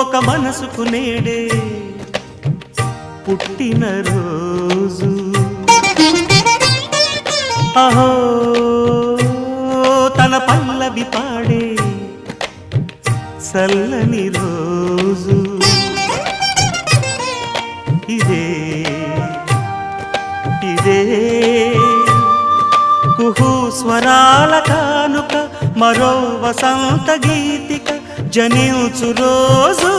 ఒక మనసుకు నేడే పుట్టిన రోజు అహో తన పల్లవి పాడే చల్లని రోజు ఇదే ఇదే కుహు స్వరాల కానుక మరో వసంత గీతిక జనించు రోజు